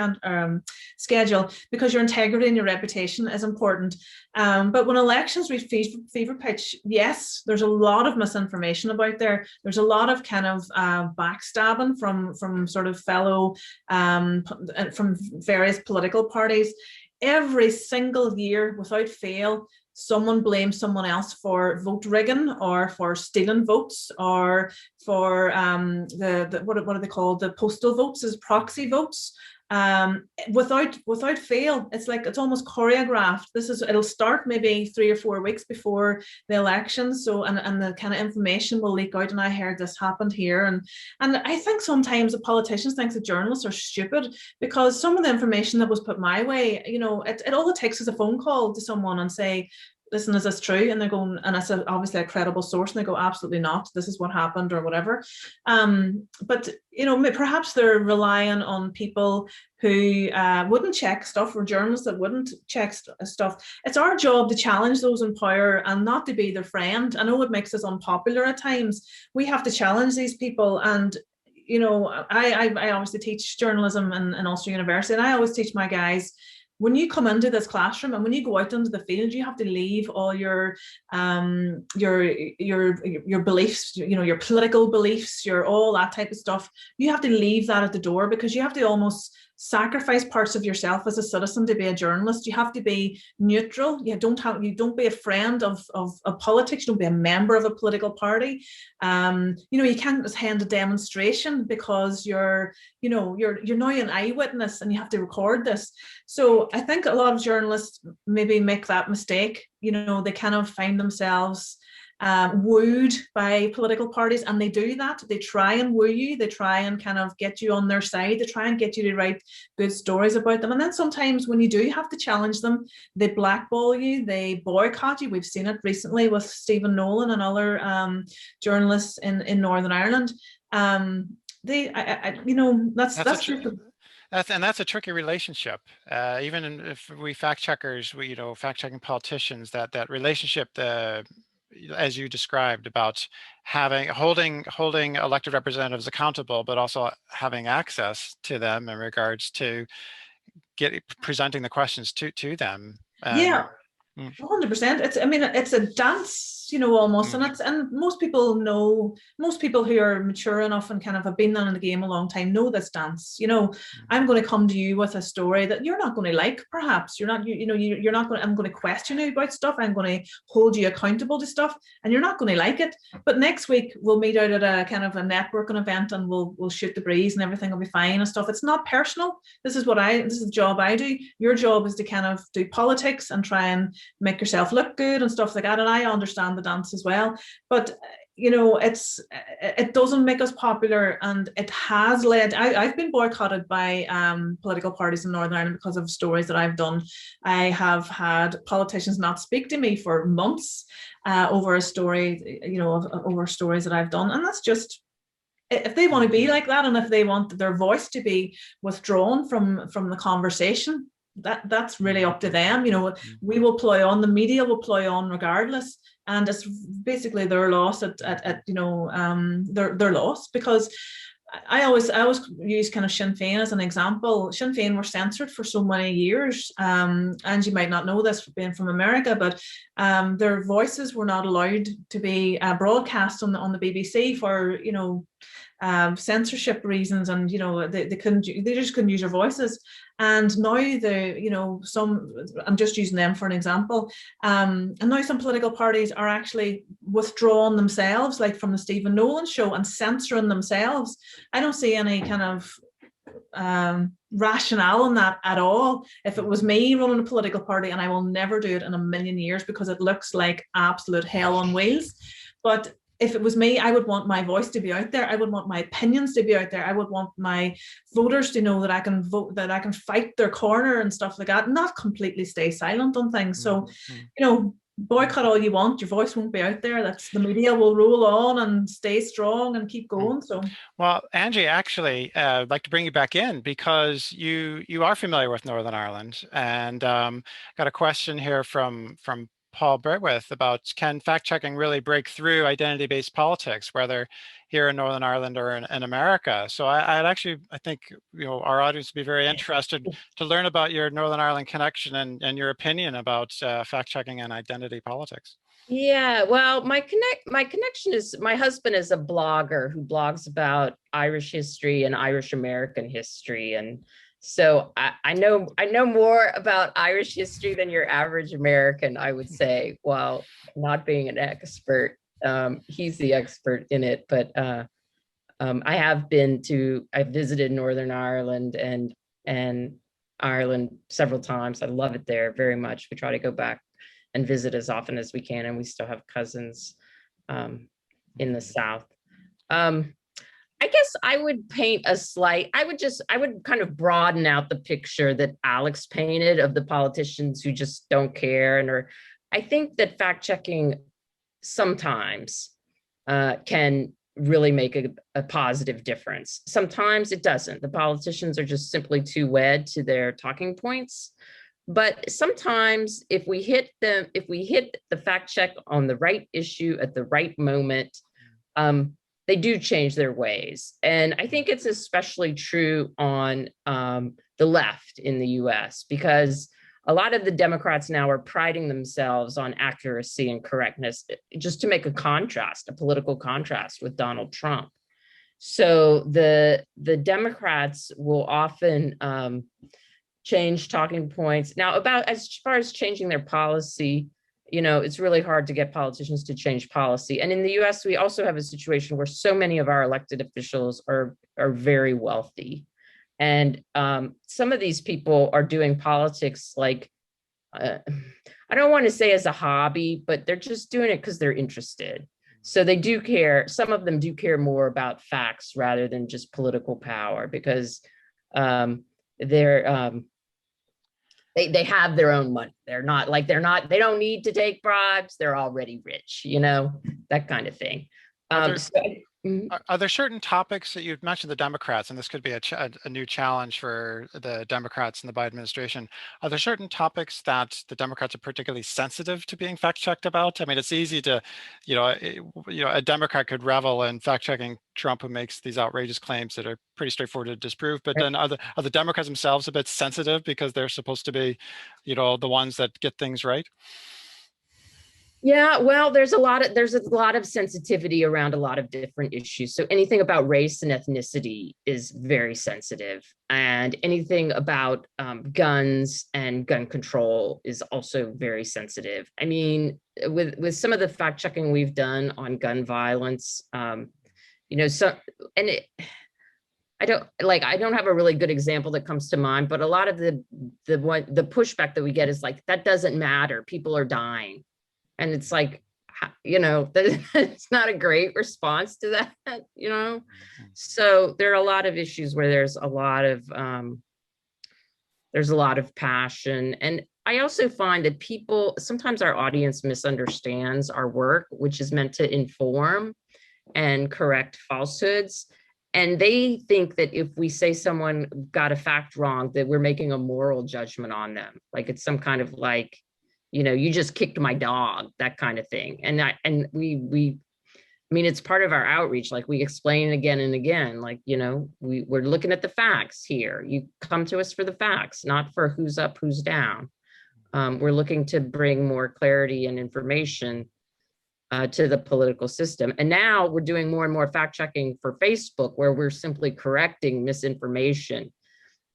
schedule, because your integrity and your reputation is important. But when elections reach fever pitch, yes, there's a lot of misinformation about there. There's a lot of kind of backstabbing from sort of fellow from various political parties. Every single year, without fail, someone blames someone else for vote rigging or for stealing votes or for what are they called? The postal votes, as proxy votes. Without fail, it's almost choreographed. It'll start maybe 3 or 4 weeks before the election. So and the kind of information will leak out, and I heard this happened here, and I think sometimes the politicians think the journalists are stupid, because some of the information that was put my way, it all it takes is a phone call to someone and say, listen, is this true? And they're going, and it's obviously a credible source, and they go, absolutely not, this is what happened, or whatever. But perhaps they're relying on people who wouldn't check stuff, or journalists that wouldn't check stuff. It's our job to challenge those in power and not to be their friend. I know it makes us unpopular at times. We have to challenge these people. And I obviously teach journalism in Ulster University, and I always teach my guys, when you come into this classroom and when you go out into the field, you have to leave all your beliefs, your political beliefs, your all that type of stuff. You have to leave that at the door, because you have to almost sacrifice parts of yourself as a citizen to be a journalist. You have to be neutral. You don't be a friend of politics. You don't be a member of a political party. You can't just hand a demonstration because you're now an eyewitness and you have to record this. So I think a lot of journalists maybe make that mistake. They kind of find themselves wooed by political parties, and they do that. They try and woo you. They try and kind of get you on their side. They try and get you to write good stories about them. And then sometimes when you do have to challenge them, they blackball you. They boycott you. We've seen it recently with Stephen Nolan and other journalists in Northern Ireland. That's a tricky relationship. Even if we fact checkers, fact checking politicians, that relationship, as you described, about holding elected representatives accountable, but also having access to them in regards to presenting the questions to them. Yeah. 100%. It's a dance, almost, and most people who are mature enough and kind of have been in the game a long time know this dance. I'm going to come to you with a story that you're not going to like. Perhaps you're not going. I'm going to question you about stuff. I'm going to hold you accountable to stuff, and you're not going to like it. But next week we'll meet out at a kind of a networking event, and we'll shoot the breeze, and everything will be fine and stuff. It's not personal. This is the job I do. Your job is to kind of do politics and try and make yourself look good and stuff like that. And I understand the dance as well, but it doesn't make us popular, and it has led. I've been boycotted by political parties in Northern Ireland because of stories that I've done. I have had politicians not speak to me for months over a story, over stories that I've done, and that's just. If they want to be like that, and if they want their voice to be withdrawn from the conversation, that's really up to them. We will ploy on, the media will ploy on regardless, and it's basically their loss their loss. Because I always use kind of Sinn Féin as an example. Sinn Féin were censored for so many years, and you might not know this being from America, but their voices were not allowed to be broadcast on the BBC for censorship reasons, and they just couldn't use their voices. And now I'm just using them for an example, and now some political parties are actually withdrawing themselves, like from the Stephen Nolan show, and censoring themselves. I don't see any kind of rationale in that at all. If it was me running a political party, and I will never do it in a million years because it looks like absolute hell on wheels, but if it was me, I would want my voice to be out there. I would want my opinions to be out there. I would want my voters to know that I can vote, that I can fight their corner and stuff like that, not completely stay silent on things. So, boycott all you want, your voice won't be out there. That's the media will roll on and stay strong and keep going. So, well, Angie, actually, I'd like to bring you back in because you are familiar with Northern Ireland, and got a question here from Paul Bertwith about, can fact-checking really break through identity-based politics, whether here in Northern Ireland or in America? So I think our audience would be very interested to learn about your Northern Ireland connection and your opinion about fact-checking and identity politics. Yeah, well, my connection is, my husband is a blogger who blogs about Irish history and Irish American history, and so I know more about Irish history than your average American, I would say, while not being an expert. He's the expert in it, but I visited Northern Ireland and Ireland several times. I love it there very much. We try to go back and visit as often as we can, and we still have cousins in the South. I guess I would I would kind of broaden out the picture that Alex painted of the politicians who just don't care. I think that fact checking sometimes can really make a positive difference. Sometimes it doesn't. The politicians are just simply too wed to their talking points. But sometimes if we hit the fact check on the right issue at the right moment, they do change their ways. And I think it's especially true on the left in the US, because a lot of the Democrats now are priding themselves on accuracy and correctness, just to make a contrast, a political contrast with Donald Trump. So the Democrats will often change talking points. Now, about as far as changing their policy, it's really hard to get politicians to change policy. And in the US, we also have a situation where so many of our elected officials are very wealthy. And some of these people are doing politics like, I don't want to say as a hobby, but they're just doing it because they're interested. So they do care. Some of them do care more about facts rather than just political power, because they have their own money. They don't need to take bribes. They're already rich, that kind of thing. Are there certain topics that you've mentioned the Democrats, and this could be a new challenge for the Democrats and the Biden administration? Are there certain topics that the Democrats are particularly sensitive to being fact-checked about? I mean, it's easy to, a Democrat could revel in fact-checking Trump, who makes these outrageous claims that are pretty straightforward to disprove. But then are the Democrats themselves a bit sensitive because they're supposed to be, the ones that get things right? Yeah, well, there's a lot of sensitivity around a lot of different issues. So anything about race and ethnicity is very sensitive, and anything about guns and gun control is also very sensitive. I mean, with some of the fact checking we've done on gun violence, I don't have a really good example that comes to mind, but a lot of the pushback that we get is like, that doesn't matter. People are dying. And it's like, it's not a great response to that, So there are a lot of issues where there's a lot of passion. And I also find that sometimes our audience misunderstands our work, which is meant to inform and correct falsehoods. And they think that if we say someone got a fact wrong, that we're making a moral judgment on them. Like it's some kind of like, you just kicked my dog, that kind of thing. And it's part of our outreach. Like we explain again and again, like, we're looking at the facts here. You come to us for the facts, not for who's up, who's down. We're looking to bring more clarity and information to the political system. And now we're doing more and more fact checking for Facebook, where we're simply correcting misinformation.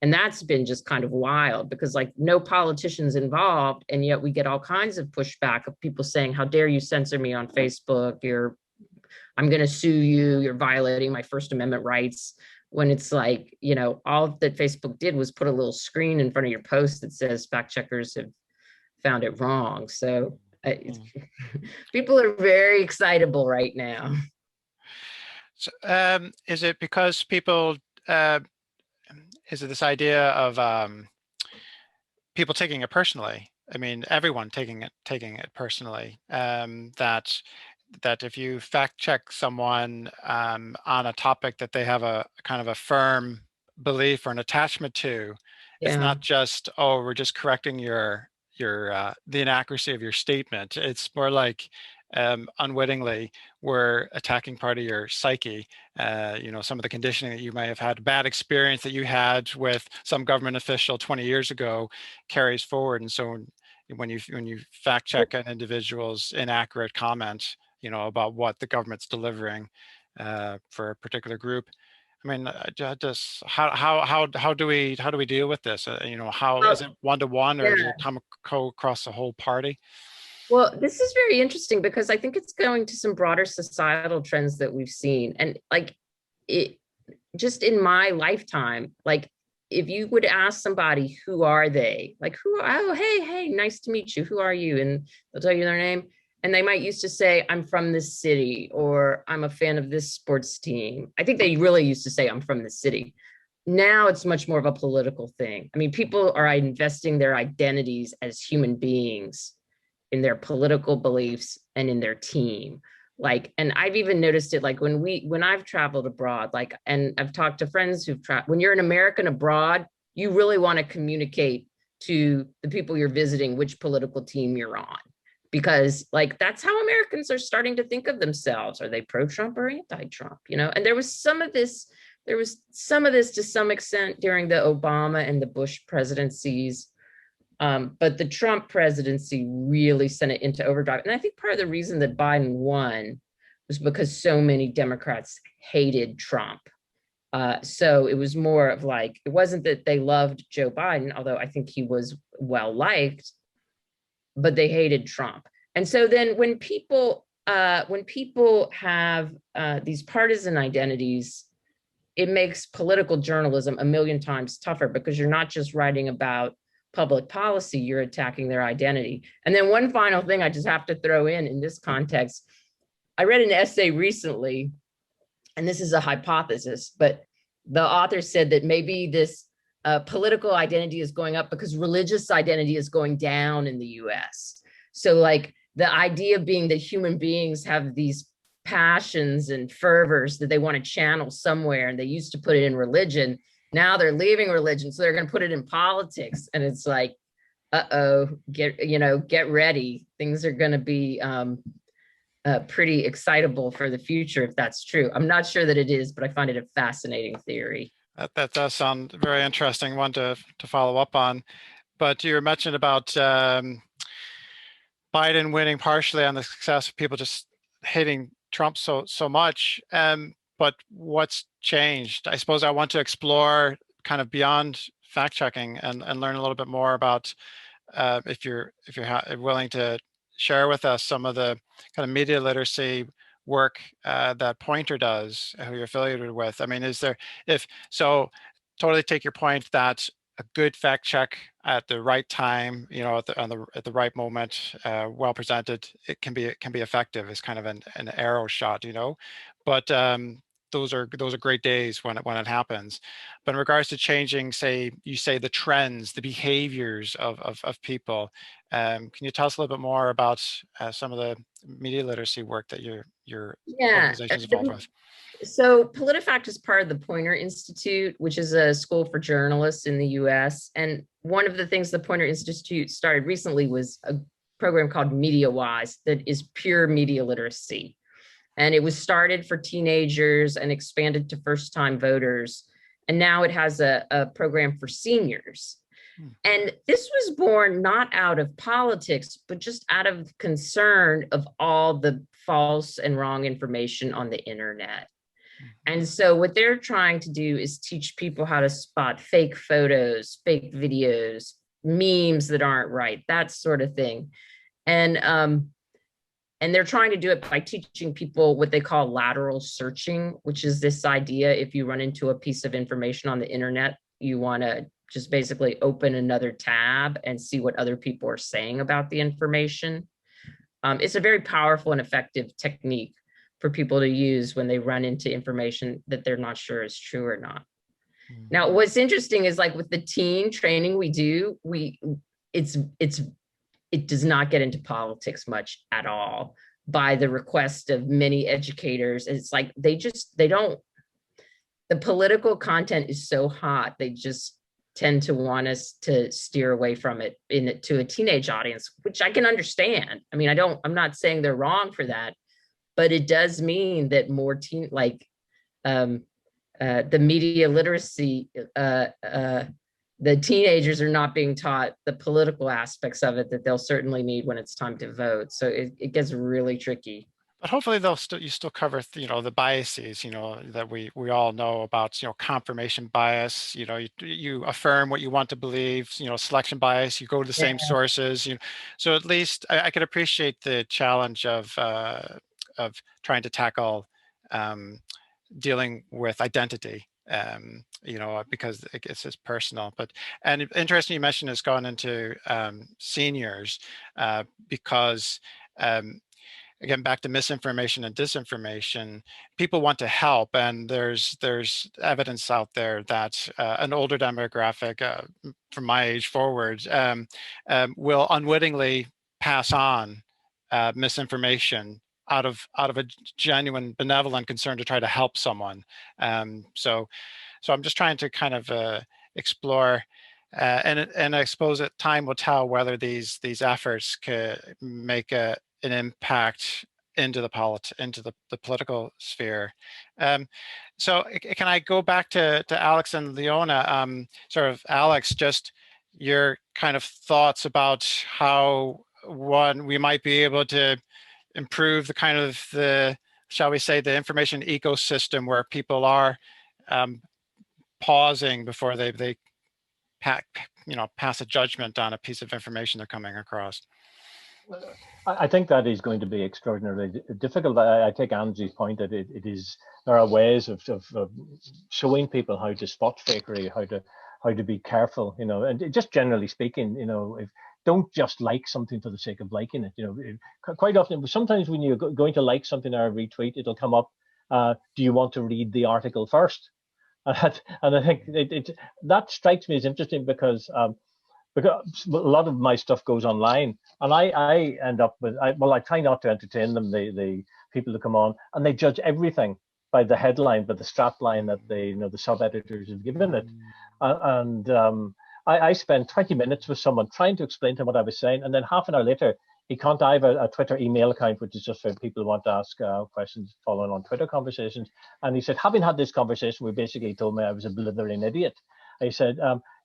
And that's been just kind of wild, because like no politicians involved. And yet we get all kinds of pushback of people saying, how dare you censor me on Facebook? I'm going to sue you. You're violating my First Amendment rights. When it's like, all that Facebook did was put a little screen in front of your post that says fact checkers have found it wrong. So people are very excitable right now. So, is it because people, is it this idea of people taking it personally? I mean, everyone taking it personally. That if you fact check someone on a topic that they have a kind of a firm belief or an attachment to, it's not just, oh, we're just correcting the inaccuracy of your statement. It's more like unwittingly we're attacking part of your psyche. Some of the conditioning that you may have had, a bad experience that you had with some government official 20 years ago carries forward. And so when you fact check an individual's inaccurate comment, about what the government's delivering for a particular group, I mean, just how do we deal with this? How is it one-to-one, or does it come across the whole party? Well, this is very interesting, because I think it's going to some broader societal trends that we've seen. And like it just in my lifetime, like if you would ask somebody, who are they? Like, hey, nice to meet you. Who are you? And they'll tell you their name. And they might used to say, I'm from this city, or I'm a fan of this sports team. I think they really used to say, I'm from the city. Now it's much more of a political thing. I mean, people are investing their identities as human beings in their political beliefs and in their team. Like, and I've even noticed it, like when I've traveled abroad, like, and I've talked to friends who've traveled, when you're an American abroad, you really want to communicate to the people you're visiting which political team you're on. because like that's how Americans are starting to think of themselves. Are they pro-Trump or anti-Trump? And there was some of this to some extent during the Obama and the Bush presidencies. But the Trump presidency really sent it into overdrive. And I think part of the reason that Biden won was because so many Democrats hated Trump. So it was more of like, it wasn't that they loved Joe Biden, although I think he was well liked, but they hated Trump. And so then when people have these partisan identities, it makes political journalism a million times tougher, because you're not just writing about public policy, you're attacking their identity. And then one final thing I just have to throw in this context, I read an essay recently, and this is a hypothesis, but the author said that maybe this political identity is going up because religious identity is going down in the US. So like the idea being that human beings have these passions and fervors that they want to channel somewhere, and they used to put it in religion. Now they're leaving religion, so they're going to put it in politics. And it's like, get ready. Things are going to be pretty excitable for the future if that's true. I'm not sure that it is, but I find it a fascinating theory. That does sound very interesting, one to follow up on. But you mentioned about Biden winning partially on the success of people just hating Trump so much. But what's changed? I suppose I want to explore kind of beyond fact checking and learn a little bit more about if you're willing to share with us some of the kind of media literacy work that Poynter does, who you're affiliated with. I mean, totally take your point that a good fact check at the right time, at the right moment, well presented, it can be effective. It's kind of an arrow shot, but those are great days when it happens. But in regards to changing, the trends, the behaviors of people, can you tell us a little bit more about some of the media literacy work that your organization is involved with? So PolitiFact is part of the Poynter Institute, which is a school for journalists in the US. And one of the things the Poynter Institute started recently was a program called MediaWise that is pure media literacy. And it was started for teenagers and expanded to first-time voters. And now it has a program for seniors. And this was born not out of politics, but just out of concern of all the false and wrong information on the internet. And so what they're trying to do is teach people how to spot fake photos, fake videos, memes that aren't right, that sort of thing. And they're trying to do it by teaching people what they call lateral searching, which is this idea: if you run into a piece of information on the internet, you want to just basically open another tab and see what other people are saying about the information. It's a very powerful and effective technique for people to use when they run into information that they're not sure is true or not. Now, what's interesting is, like with the teen training we do, it does not get into politics much at all, by the request of many educators. It's like the political content is so hot, they just tend to want us to steer away from it to a teenage audience, which I can understand. I mean, I'm not saying they're wrong for that, but it does mean that more the media literacy, the teenagers are not being taught the political aspects of it that they'll certainly need when it's time to vote. So it gets really tricky. But hopefully you still cover the biases that we all know about, confirmation bias, you affirm what you want to believe, selection bias, you go to the same sources, so at least I could appreciate the challenge of trying to tackle dealing with identity, because it's just personal. And interesting you mentioned it's gone into seniors, because again, back to misinformation and disinformation, people want to help, and there's evidence out there that an older demographic, from my age forward, will unwittingly pass on misinformation out of a genuine benevolent concern to try to help someone. So I'm just trying to kind of explore And I suppose that time will tell whether these efforts could make an impact into the political sphere. So can I go back to Alex and Leona? Sort of, Alex, just your kind of thoughts about how we might be able to improve the kind of shall we say, the information ecosystem where people are pausing before they pass a judgment on a piece of information they're coming across. I think that is going to be extraordinarily difficult. I take Angie's point that there are ways of showing people how to spot fakery, how to be careful, and just generally speaking, don't just like something for the sake of liking it. Quite often, sometimes when you're going to like something or retweet, it'll come up, do you want to read the article first? And I think that strikes me as interesting because a lot of my stuff goes online, and I end up with, I try not to entertain them, the people who come on, and they judge everything by the headline, by the strap line that the sub-editors have given it. I spent 20 minutes with someone trying to explain to him what I was saying, and then half an hour later, I have a Twitter email account, which is just for people who want to ask questions following on Twitter conversations. And he said, having had this conversation, we basically told me I was a blithering idiot. I said,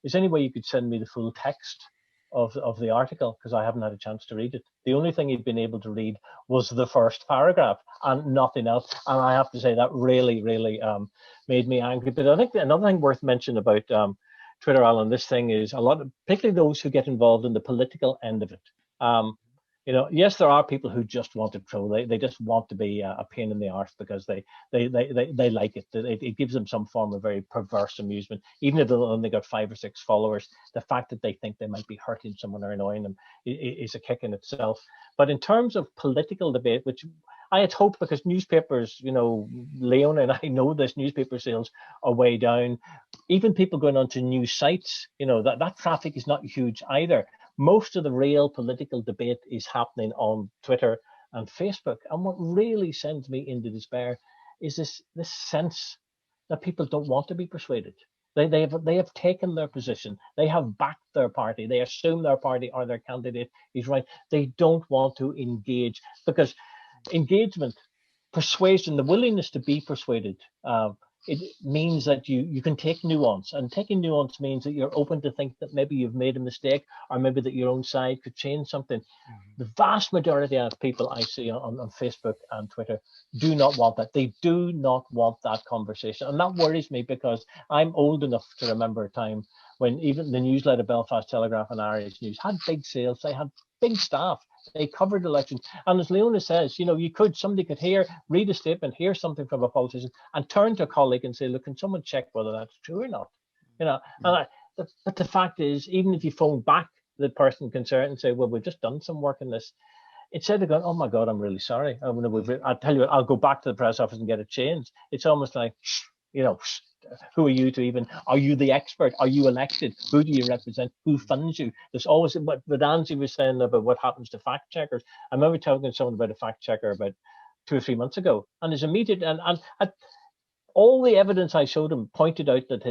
is there any way you could send me the full text of the article? Because I haven't had a chance to read it. The only thing he'd been able to read was the first paragraph and nothing else. And I have to say that really, really made me angry. But I think another thing worth mentioning about Twitter, Alan, this thing is particularly those who get involved in the political end of it. Yes, there are people who just want to troll. They just want to be a pain in the arse because they like it. It gives them some form of very perverse amusement, even if they've only got 5 or 6 followers. The fact that they think they might be hurting someone or annoying them is a kick in itself. But in terms of political debate, which I had hoped, because newspapers, Leona and I know this, newspaper sales are way down. Even people going onto news sites, that traffic is not huge either. Most of the real political debate is happening on Twitter and Facebook. And what really sends me into despair is this sense that people don't want to be persuaded. They have taken their position. They have backed their party. They assume their party or their candidate is right. They don't want to engage, because engagement, persuasion, the willingness to be persuaded, it means that you can take nuance, and taking nuance means that you're open to think that maybe you've made a mistake, or maybe that your own side could change something. The vast majority of people I see on Facebook and Twitter do not want that. They do not want that conversation. And that worries me, because I'm old enough to remember a time when even the newsletter Belfast Telegraph and Irish News had big sales. They had big staff. They covered elections. And as Leona says, somebody could read a statement, hear something from a politician, and turn to a colleague and say, look, can someone check whether that's true or not? But the fact is, even if you phone back the person concerned and say, well, we've just done some work in this, instead of going, oh my God, I'm really sorry, I'll tell you what, I'll go back to the press office and get it changed. It's almost like, who are you to even, are you the expert? Are you elected? Who do you represent? Who funds you? There's always what Angie was saying about what happens to fact checkers. I remember talking to someone about a fact checker about 2 or 3 months ago, and his immediate, and all the evidence I showed him pointed out that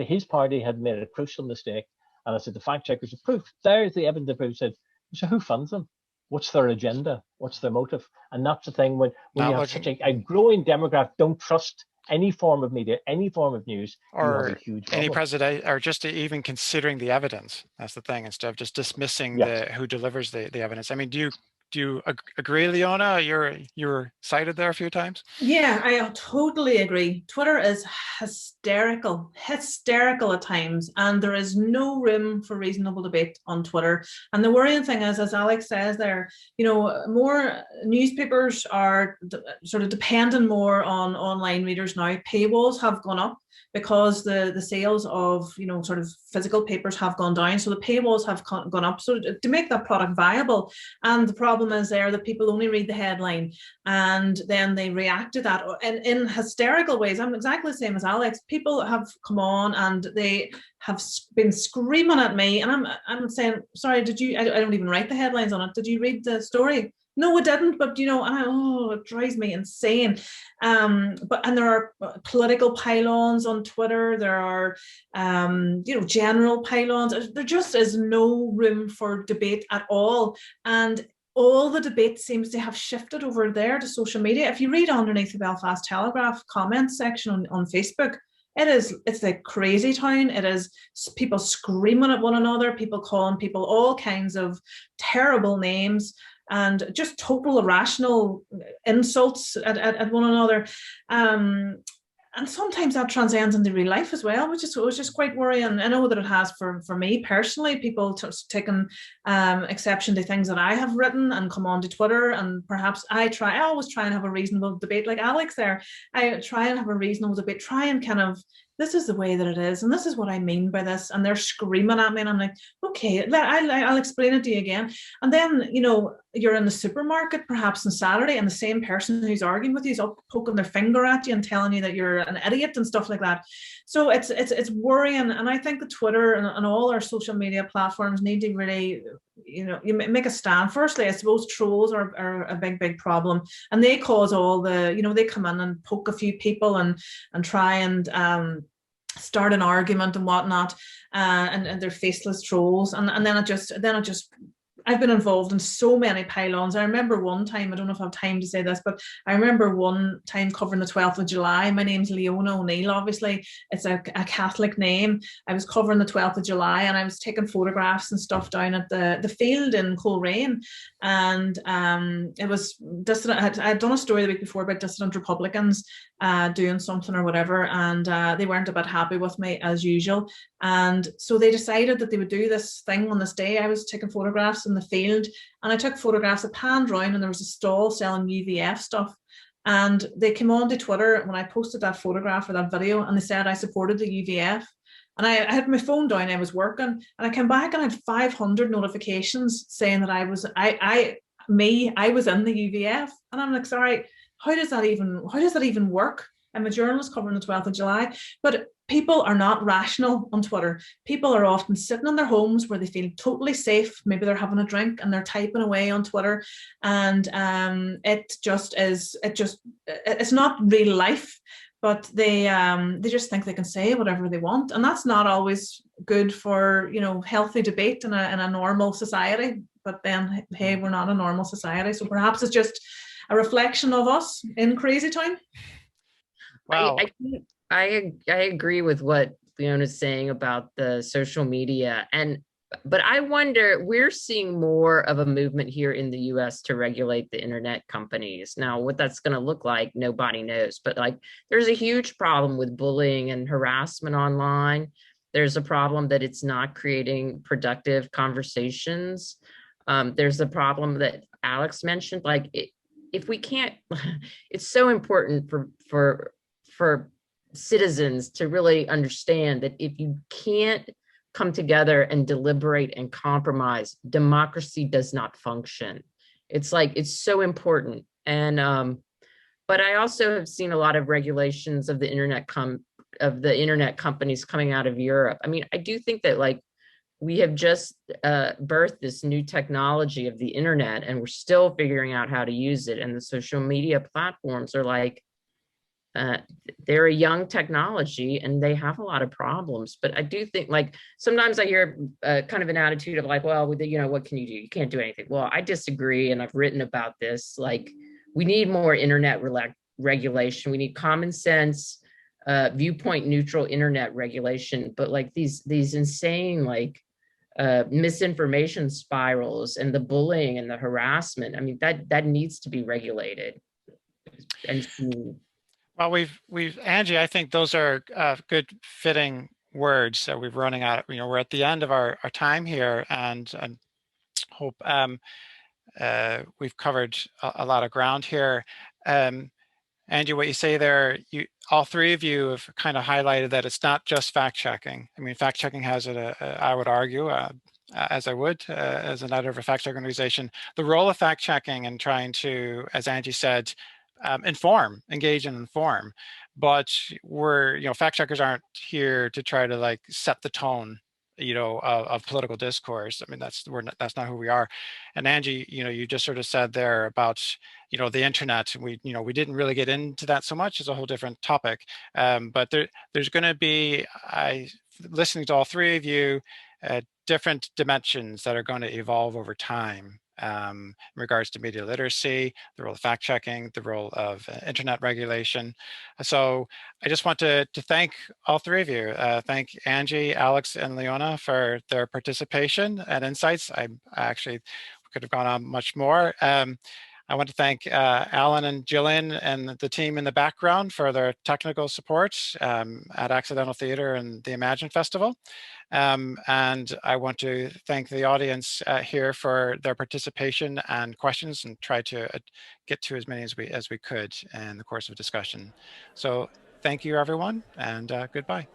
his party had made a crucial mistake. And I said, the fact checkers are proof. There's the evidence that proves. Said, so who funds them? What's their agenda? What's their motive? And that's the thing, when you have such a growing demographic don't trust any form of media, any form of news, or you have a huge any problem. president, or just even considering the evidence. That's the thing, instead of just dismissing who delivers the evidence. I mean, do you agree, Leona? You're cited there a few times. Yeah, I totally agree. Twitter is hysterical at times, and there is no room for reasonable debate on Twitter. And the worrying thing is, as Alex says there, more newspapers are sort of dependent more on online readers now. Paywalls have gone up because the sales of sort of physical papers have gone down, so the paywalls have gone up, so to make that product viable. And the problem is there that people only read the headline and then they react to that in hysterical ways. I'm exactly the same as Alex. People have come on and they have been screaming at me, and I'm saying, sorry, did you? I don't even write the headlines on it. Did you read the story? No, it didn't. But it drives me insane. And there are political pylons on Twitter. There are, general pylons. There just is no room for debate at all. And all the debate seems to have shifted over there to social media. If you read underneath the Belfast Telegraph comment section on Facebook, it's like crazy town. It is people screaming at one another, people calling people all kinds of terrible names, and just total irrational insults at one another. And sometimes that transcends into real life as well, which was just quite worrying. I know that it has for me personally, people taking exception to things that I have written and come onto Twitter. And perhaps I always try and have a reasonable debate, like Alex there. I try and have a reasonable debate, try and kind of, this is the way that it is, and this is what I mean by this. And they're screaming at me, and I'm like, okay, I'll explain it to you again. And then, you're in the supermarket perhaps on Saturday, and the same person who's arguing with you is up poking their finger at you and telling you that you're an idiot and stuff like that. So it's worrying. And I think that Twitter and all our social media platforms need to really, you make a stand. Firstly, I suppose trolls are a big problem, and they cause all the, they come in and poke a few people and try and start an argument and whatnot, and they're faceless trolls, and then it just I've been involved in so many pylons. I remember one time, I don't know if I have time to say this, but I remember one time covering the 12th of July. My name's Leona O'Neill, obviously. It's a Catholic name. I was covering the 12th of July, and I was taking photographs and stuff down at the field in Coleraine. And it was dissident. I had done a story the week before about dissident Republicans doing something or whatever, and they weren't a bit happy with me as usual. And so they decided that they would do this thing on this day. I was taking photographs in the field, and I took photographs of panned round, and there was a stall selling UVF stuff. And they came on to Twitter when I posted that photograph or that video, and they said I supported the UVF. And I had my phone down, I was working, and I came back and I had 500 notifications saying that I was in the UVF. And I'm like, sorry, how does that even work? I'm a journalist covering the 12th of July. But people are not rational on Twitter. People are often sitting in their homes where they feel totally safe. Maybe they're having a drink and they're typing away on Twitter. And it's not real life, but they just think they can say whatever they want. And that's not always good for, healthy debate in a normal society. But then, hey, we're not a normal society. So perhaps it's just a reflection of us in Crazy Town. Wow. I agree with what Leona's saying about the social media, but I wonder, we're seeing more of a movement here in the US to regulate the internet companies. Now, what that's going to look like, nobody knows, but there's a huge problem with bullying and harassment online. There's a problem that it's not creating productive conversations. There's a problem that Alex mentioned, if we can't, it's so important for citizens to really understand that if you can't come together and deliberate and compromise, democracy does not function. It's so important. And but I also have seen a lot of regulations of the internet companies coming out of Europe. I mean, I do think that we have just birthed this new technology of the internet, and we're still figuring out how to use it. And the social media platforms are they're a young technology and they have a lot of problems. But I do think sometimes I hear kind of an attitude of well, what can you do? You can't do anything. Well, I disagree. And I've written about this. We need more internet regulation. We need common sense, viewpoint neutral internet regulation. But these insane, misinformation spirals and the bullying and the harassment, I mean, that needs to be regulated. And well, we've Angie, I think those are good fitting words. So we're running out. We're at the end of our time here, and hope we've covered a lot of ground here. Angie, what you say there, all three of you have kind of highlighted that it's not just fact checking. I mean, fact checking has I would argue, as I would, as an editor of a fact check organization, the role of fact checking and trying to, as Angie said, engage and inform. But fact checkers aren't here to try to set the tone of political discourse. I mean, that's not who we are. And Angie, you just sort of said there about the internet. We didn't really get into that so much. It's a whole different topic. But there's going to be, listening to all three of you, different dimensions that are going to evolve over time. In regards to media literacy, the role of fact checking, the role of internet regulation. So I just want to thank all three of you. Thank Angie, Alex, and Leona for their participation and insights. I actually could have gone on much more. I want to thank Alan and Gillian and the team in the background for their technical support at Accidental Theatre and the Imagine Festival. And I want to thank the audience here for their participation and questions, and try to get to as many as we could in the course of discussion. So thank you, everyone, and goodbye.